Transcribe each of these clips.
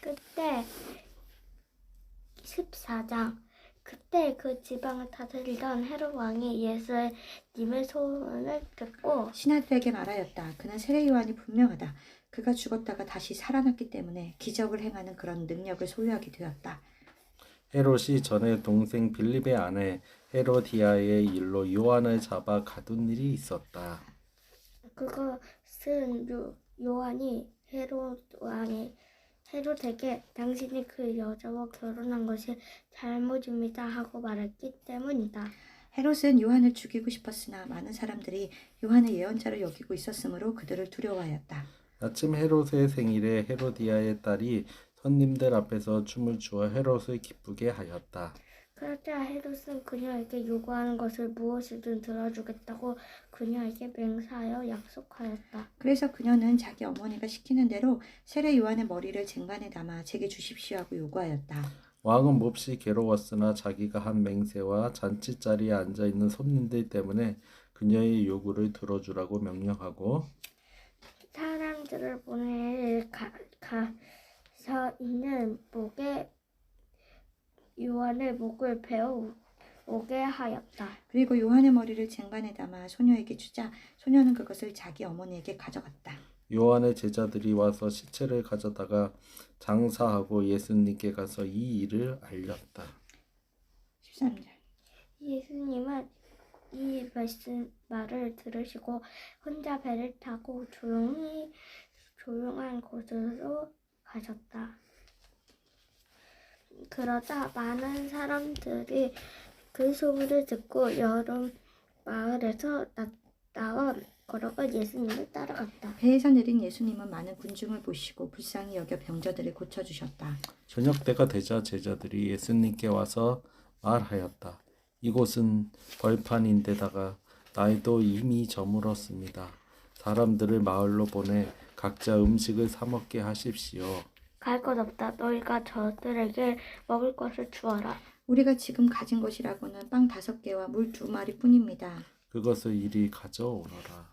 그때 14장 그때 그 지방을 다스리던 헤롯 왕이 예수님의 소문을 듣고 신하들에게 말하였다. 그는 세례 요한이 분명하다. 그가 죽었다가 다시 살아났기 때문에 기적을 행하는 그런 능력을 소유하게 되었다. 헤롯이 전에 동생 빌립의 아내 헤로디아의 일로 요한을 잡아 가둔 일이 있었다. 그것은 요한이 헤롯에게 당신이 그 여자와 결혼한 것이 잘못입니다 하고 말했기 때문이다. 헤롯은 요한을 죽이고 싶었으나 많은 사람들이 요한의 예언자를 여기고 있었으므로 그들을 두려워하였다. 아침 헤롯의 생일에 헤로디아의 딸이 손님들 앞에서 춤을 추어 헤롯을 기쁘게 하였다. 그러자 헤롯은 그녀에게 요구하는 것을 무엇이든 들어주겠다고 그녀에게 맹세하여 약속하였다. 그래서 그녀는 자기 어머니가 시키는 대로 세례 요한의 머리를 쟁반에 담아 제게 주십시오 하고 요구하였다. 왕은 몹시 괴로웠으나 자기가 한 맹세와 잔치자리에 앉아있는 손님들 때문에 그녀의 요구를 들어주라고 명령하고 사람들을 보내 가서 있는 목에 요한의 목을 베어 오게 하였다. 그리고 요한의 머리를 쟁반에 담아 소녀에게 주자 소녀는 그것을 자기 어머니에게 가져갔다. 요한의 제자들이 와서 시체를 가져다가 장사하고 예수님께 가서 이 일을 알렸다. 13절. 예수님은 이 말을 들으시고 혼자 배를 타고 조용한 곳으로 가셨다. 그러자 많은 사람들이 그 소문을 듣고 여러 마을에서 나와 걸어가 예수님을 따라갔다. 배에서 내린 예수님은 많은 군중을 보시고 불쌍히 여겨 병자들을 고쳐주셨다. 저녁 때가 되자 제자들이 예수님께 와서 말하였다. 이곳은 벌판인데다가 날도 이미 저물었습니다. 사람들을 마을로 보내 각자 음식을 사 먹게 하십시오. 갈 것 없다. 너희가 저들에게 먹을 것을 주어라. 우리가 지금 가진 것이라고는 빵 5개와 물 2마리 뿐입니다. 그것을 이리 가져오너라.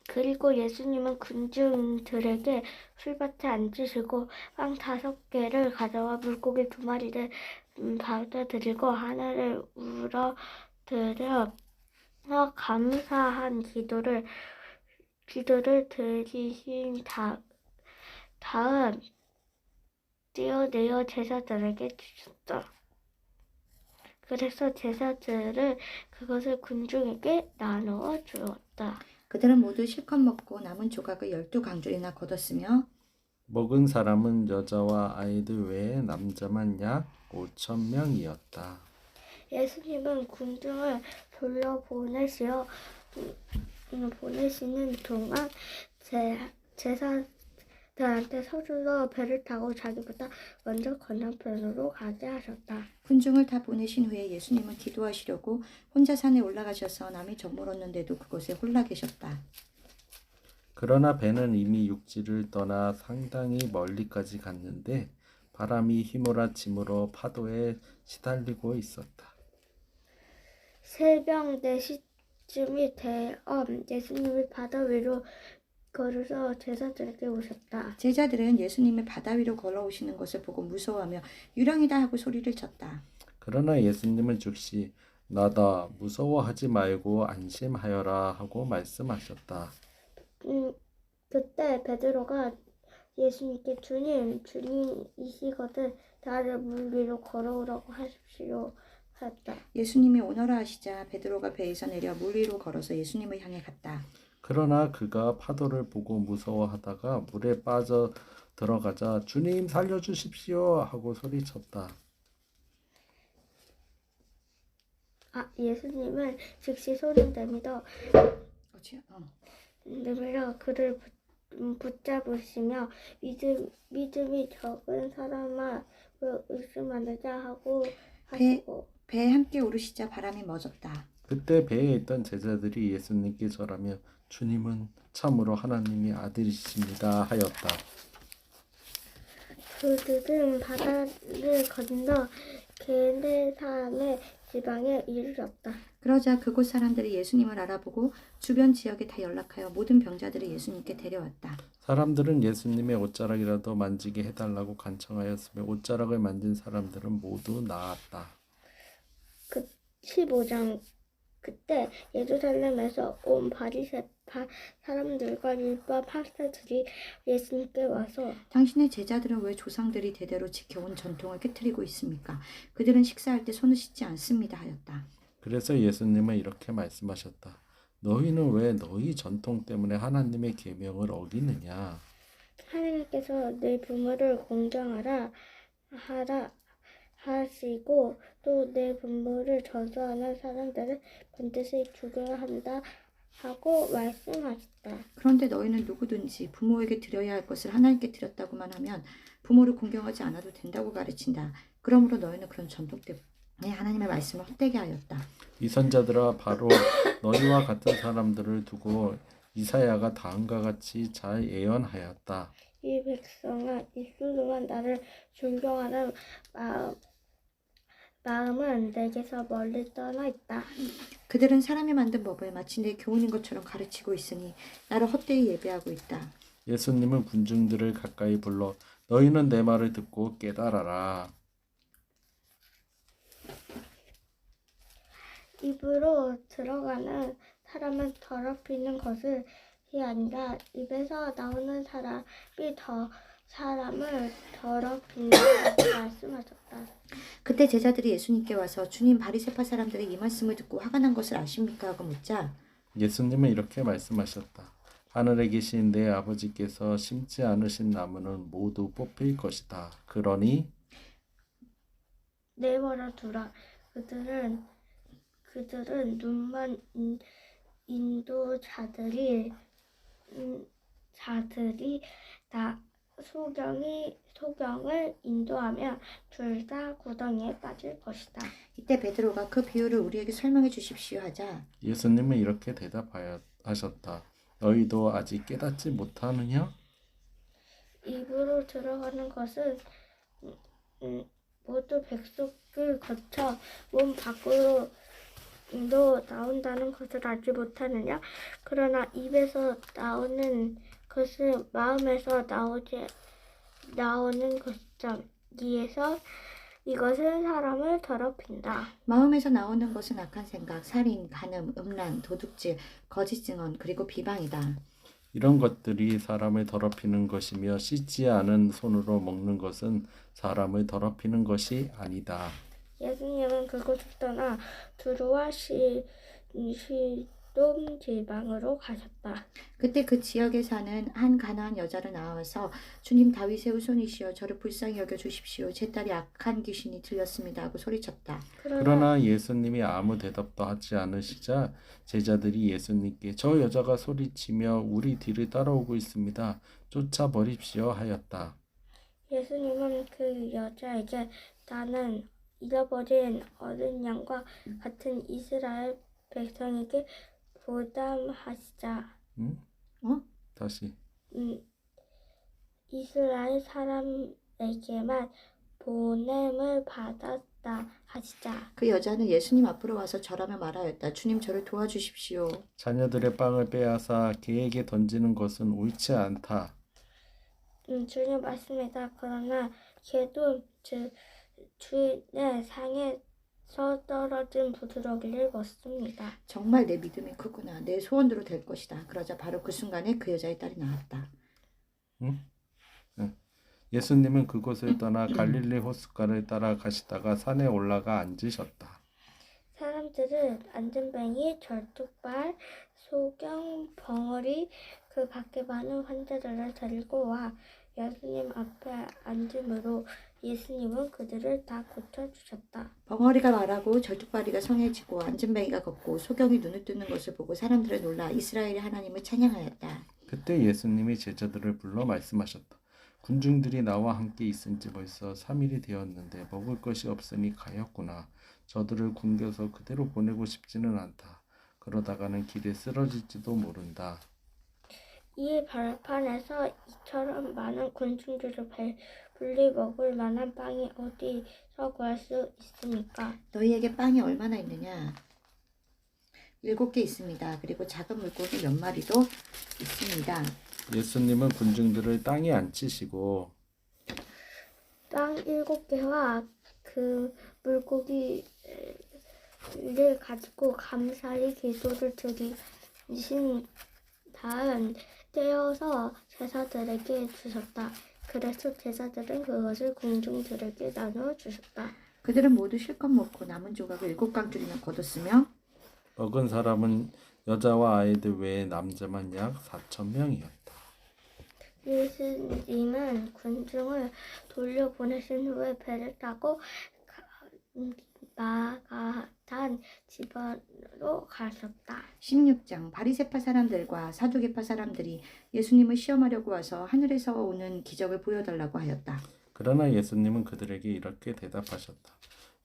그리고 예수님은 군중들에게 풀밭에 앉으시고 빵 5개를 가져와 물고기 2마리를 받아들이고 하늘을 우러들여 감사한 기도를 드리신 다음 떼어내어 제자들에게 주셨다. 그래서 제자들은 그것을 군중에게 나누어 주었다. 그들은 모두 실컷 먹고 남은 조각을 12강줄이나 거뒀으며 먹은 사람은 여자와 아이들 외에 남자만 약 5,000명이었다. 예수님은 군중을 보내시는 동안 제사들한테 서둘러 배를 타고 자기보다 먼저 건너편으로 가게 하셨다. 군중을 다 보내신 후에 예수님은 기도하시려고 혼자 산에 올라가셔서 남이 저물었는데도 그곳에 홀라 계셨다. 그러나 배는 이미 육지를 떠나 상당히 멀리까지 갔는데 바람이 휘몰아침으로 파도에 시달리고 있었다. 새벽 4시쯤이 되어 예수님이 바다 위로 걸어서 제자들에게 오셨다. 제자들은 예수님이 바다 위로 걸어오시는 것을 보고 무서워하며 유령이다 하고 소리를 쳤다. 그러나 예수님은 즉시 나다 무서워하지 말고 안심하여라 하고 말씀하셨다. 그때 베드로가 예수님께 주님이시거든 나를 물 위로 걸어오라고 하십시오 하였다. 예수님이 오너라 하시자 베드로가 배에서 내려 물 위로 걸어서 예수님을 향해 갔다. 그러나 그가 파도를 보고 무서워하다가 물에 빠져 들어가자 주님 살려주십시오 하고 소리쳤다. 예수님은 즉시 소리 내밀어 그를 붙잡으시며 믿음이 적은 사람아 왜 의심하느냐 하고 하시고 배에 함께 오르시자 바람이 멎었다. 그때 배에 있던 제자들이 예수님께 절하며 주님은 참으로 하나님의 아들이십니다 하였다. 그들은 바다를 건너 게네사의 지방에 이르렀다. 그러자 그곳 사람들이 예수님을 알아보고 주변 지역에 다 연락하여 모든 병자들을 예수님께 데려왔다. 사람들은 예수님의 옷자락이라도 만지게 해달라고 간청하였으며 옷자락을 만진 사람들은 모두 나았다. 15장 그때 예루살렘에서 온 바리새파 사람들과 율법 학자들이 예수님께 와서 당신의 제자들은 왜 조상들이 대대로 지켜온 전통을 깨뜨리고 있습니까? 그들은 식사할 때 손을 씻지 않습니다 하였다. 그래서 예수님은 이렇게 말씀하셨다. 너희는 왜 너희 전통 때문에 하나님의 계명을 어기느냐? 하나님께서 내 부모를 공경하라 하라 하시고 또 내 부모를 저주하는 사람들을 반드시 죽여야 한다 하고 말씀하셨다. 그런데 너희는 누구든지 부모에게 드려야 할 것을 하나님께 드렸다고만 하면 부모를 공경하지 않아도 된다고 가르친다. 그러므로 너희는 그런 전통 때문에 하나님의 말씀을 헛되게 하였다. 이 선자들아 바로 너희와 같은 사람들을 두고 이사야가 다음과 같이 잘 예언하였다. 이 백성아 이슬 동안 나를 존경하는 마음은 내게서 멀리 떠나 있다. 그들은 사람이 만든 법을 마치 내 교훈인 것처럼 가르치고 있으니 나를 헛되이 예배하고 있다. 예수님은 군중들을 가까이 불러 너희는 내 말을 듣고 깨달아라. 입으로 들어가는 사람은 더럽히는 것이 아니라 입에서 나오는 사람이 사람을 더럽힌다고 말씀하셨다. 그때 제자들이 예수님께 와서 주님 바리새파 사람들이 이 말씀을 듣고 화가 난 것을 아십니까? 하고 묻자 예수님은 이렇게 말씀하셨다. 하늘에 계신 내 아버지께서 심지 않으신 나무는 모두 뽑힐 것이다. 그러니 내버려 두라. 그들은 눈먼 인도자들이 다 소경을 인도하면 둘 다 구덩이에 빠질 것이다. 이때 베드로가 그 비유를 우리에게 설명해 주십시오 하자 예수님은 이렇게 대답하셨다. 너희도 아직 깨닫지 못하느냐? 입으로 들어가는 것은 모두 백속을 거쳐 몸 밖으로 나온다는 것을 알지 못하느냐? 그러나 입에서 나오는 것은 마음에서 나오는 것이죠. 이것은 사람을 더럽힌다. 마음에서 나오는 것은 악한 생각, 살인, 간음, 음란, 도둑질, 거짓 증언 그리고 비방이다. 이런 것들이 사람을 더럽히는 것이며 씻지 않은 손으로 먹는 것은 사람을 더럽히는 것이 아니다. 예수님은 그곳을 떠나 두루와 시돈 지방으로 가셨다. 그때 그 지역에 사는 한 가나안 여자를 나와서 주님 다윗의 후손이시여 저를 불쌍히 여겨 주십시오. 제 딸이 악한 귀신이 들렸습니다 하고 소리쳤다. 그러나 예수님이 아무 대답도 하지 않으시자 제자들이 예수님께 저 여자가 소리치며 우리 뒤를 따라오고 있습니다. 쫓아버립시오 하였다. 예수님은 그 여자에게 나는 잃어버린 어린 양과 같은 이스라엘 백성에게 보담하시자. 다시. 이스라엘 사람에게만 보냄을 받았다 하시자. 그 여자는 예수님 앞으로 와서 절하며 말하였다. 주님 저를 도와주십시오. 자녀들의 빵을 빼앗아 개에게 던지는 것은 옳지 않다. 주님 맞습니다. 그러나 개도 주인의 상에서 떨어진 부스러기를 먹습니다. 정말 내 믿음이 크구나. 내 소원대로 될 것이다. 그러자 바로 그 순간에 그 여자의 딸이 나왔다. 예수님은 그곳을 떠나 갈릴리 호숫가를 따라 가시다가 산에 올라가 앉으셨다. 사람들은 안전뱅이, 절뚝발, 소경, 벙어리 그 밖에 많은 환자들을 데리고 와 예수님 앞에 앉음으로 예수님은 그들을 다 고쳐주셨다. 벙어리가 말하고 절뚝발이가 성해지고 안전뱅이가 걷고 소경이 눈을 뜨는 것을 보고 사람들은 놀라 이스라엘의 하나님을 찬양하였다. 그때 예수님이 제자들을 불러 말씀하셨다. 군중들이 나와 함께 있은 지 벌써 3일이 되었는데 먹을 것이 없으니 가엾구나. 저들을 굶겨서 그대로 보내고 싶지는 않다. 그러다가는 길에 쓰러질지도 모른다. 이 발판에서 이처럼 많은 군중들을 분리 먹을 만한 빵이 어디서 구할 수 있습니까? 너희에게 빵이 얼마나 있느냐? 7개 있습니다. 그리고 작은 물고기 몇 마리도 있습니다. 예수님은 군중들을 땅에 앉히시고 빵 7개와 그 물고기를 가지고 감사의 기도를 드리신 다음 떼어서 제사들에게 주셨다. 그래서 제사들은 그것을 군중들에게 나누어 주셨다. 그들은 모두 실컷 먹고 남은 조각을 7강줄이나 거뒀으며 먹은 사람은 여자와 아이들 외에 남자만 약 4,000명이었다. 예수님은 군중을 돌려보내신 후에 배를 타고 마가단 지방으로 가셨다. 16장 바리새파 사람들과 사두개파 사람들이 예수님을 시험하려고 와서 하늘에서 오는 기적을 보여달라고 하였다. 그러나 예수님은 그들에게 이렇게 대답하셨다.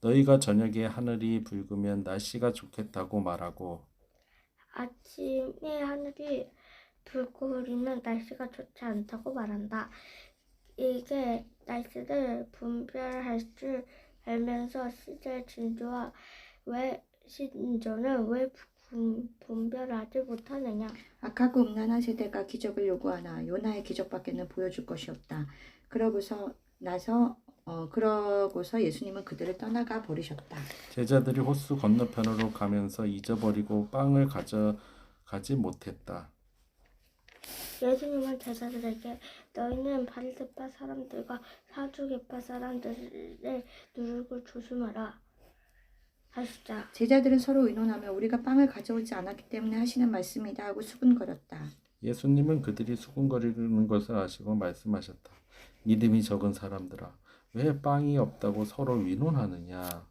너희가 저녁에 하늘이 붉으면 날씨가 좋겠다고 말하고 아침에 하늘이 붉고 흐리면 날씨가 좋지 않다고 말한다. 이게 날씨를 분별할 줄 알면서 시제 진조는 왜 분별하지 못하느냐? 악하고 음란한 세대가 기적을 요구하나 요나의 기적밖에는 보여줄 것이 없다. 그러고서 예수님은 그들을 떠나가 버리셨다. 제자들이 호수 건너편으로 가면서 잊어버리고 빵을 가져가지 못했다. 예수님은 제자들에게 너희는 바리새파 사람들과 사두개파 사람들의 누룩을 조심하라 하시자. 제자들은 서로 의논하며 우리가 빵을 가져오지 않았기 때문에 하시는 말씀이다 하고 수군거렸다. 예수님은 그들이 수군거리는 것을 아시고 말씀하셨다. 믿음이 적은 사람들아, 왜 빵이 없다고 서로 위논하느냐?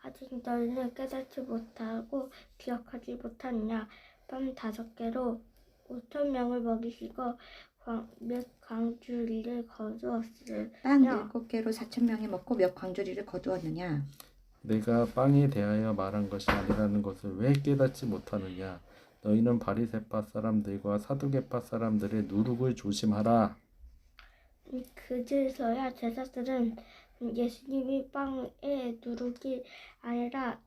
아직 너희는 깨닫지 못하고 기억하지 못하느냐? 빵 5개로 5,000명을 먹이시고 몇 광주리를 거두었으며 빵 7개로 4,000명이 먹고 몇 광주리를 거두었느냐? 내가 빵에 대하여 말한 것이 아니라는 것을 왜 깨닫지 못하느냐? 너희는 바리새파 사람들과 사두개파 사람들의 누룩을 조심하라. 그제서야 제자들은 예수님이 빵에 누룩이 아니라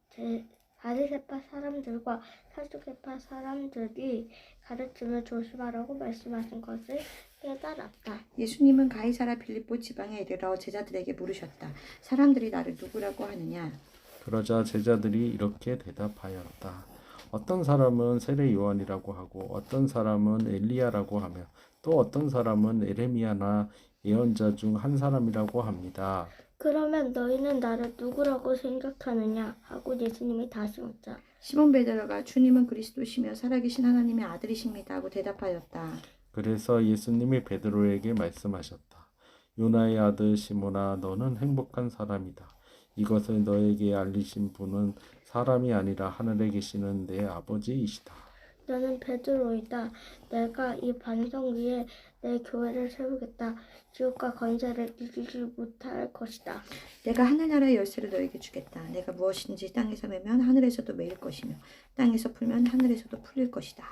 바리새파 사람들과 사두개파 사람들이 가르침을 조심하라고 말씀하신 것을 깨달았다. 예수님은 가이사라 빌립보 지방에 이르러 제자들에게 물으셨다. 사람들이 나를 누구라고 하느냐? 그러자 제자들이 이렇게 대답하였다. 어떤 사람은 세례 요한이라고 하고 어떤 사람은 엘리야라고 하며 또 어떤 사람은 에레미야나 예언자 중 한 사람이라고 합니다. 그러면 너희는 나를 누구라고 생각하느냐 하고 예수님이 다시 묻자. 시몬 베드로가 주님은 그리스도시며 살아계신 하나님의 아들이십니다 하고 대답하였다. 그래서 예수님이 베드로에게 말씀하셨다. 요나의 아들 시몬아, 너는 행복한 사람이다. 이것을 너에게 알리신 분은 사람이 아니라 하늘에 계시는 내 아버지이시다. 너는 베드로이다. 내가 이 반석 위에 내 교회를 세우겠다. 지옥과 권세를 이기지 못할 것이다. 내가 하늘나라의 열쇠를 너에게 주겠다. 내가 무엇인지 땅에서 매면 하늘에서도 매일 것이며 땅에서 풀면 하늘에서도 풀릴 것이다.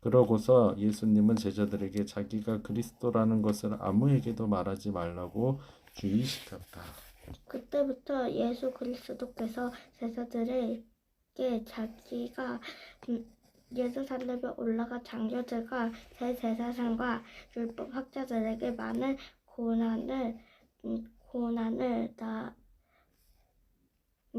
그러고서 예수님은 제자들에게 자기가 그리스도라는 것을 아무에게도 말하지 말라고 주의시켰다. 그때부터 예수 그리스도께서 제자들에게 자기가 예루살렘에 올라가 장교들과 대제사장과 율법학자들에게 많은 고난을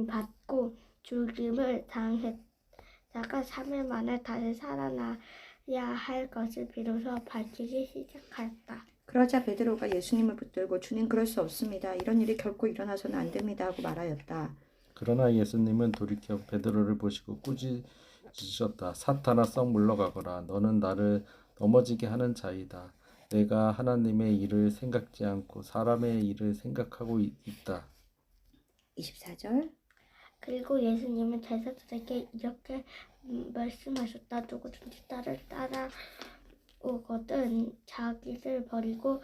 받고 죽임을 당했다가 3일 만에 다시 살아나야 할 것을 비로소 밝히기 시작하였다. 그러자 베드로가 예수님을 붙들고 주님 그럴 수 없습니다. 이런 일이 결코 일어나서는 안 됩니다 하고 말하였다. 그러나 예수님은 돌이켜 베드로를 보시고 꾸짖으셨다. 사탄아, 썩 물러가거라. 너는 나를 넘어지게 하는 자이다. 내가 하나님의 일을 생각지 않고 사람의 일을 생각하고 있다. 24절 그리고 예수님은 제자들에게 이렇게 말씀하셨다. 누구든지 나를 따라오거든 자신을 버리고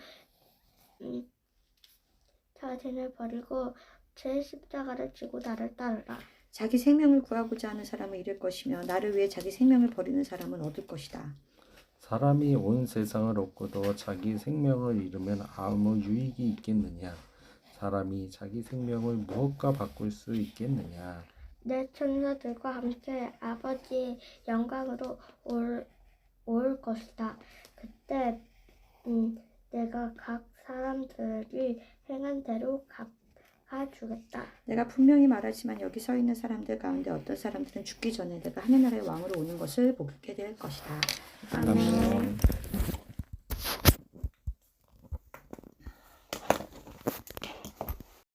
제 십자가를 지고 나를 따르라. 자기 생명을 구하고자 하는 사람은 잃을 것이며 나를 위해 자기 생명을 버리는 사람은 얻을 것이다. 사람이 온 세상을 얻고도 자기 생명을 잃으면 아무 유익이 있겠느냐? 사람이 자기 생명을 무엇과 바꿀 수 있겠느냐? 내 천사들과 함께 아버지의 영광으로 올 것이다. 그때 내가 각 사람들이 행한 대로 갚아주겠다. 내가 분명히 말하지만 여기 서 있는 사람들 가운데 어떤 사람들은 죽기 전에 내가 하늘나라의 왕으로 오는 것을 보게 될 것이다. 아멘. 아멘.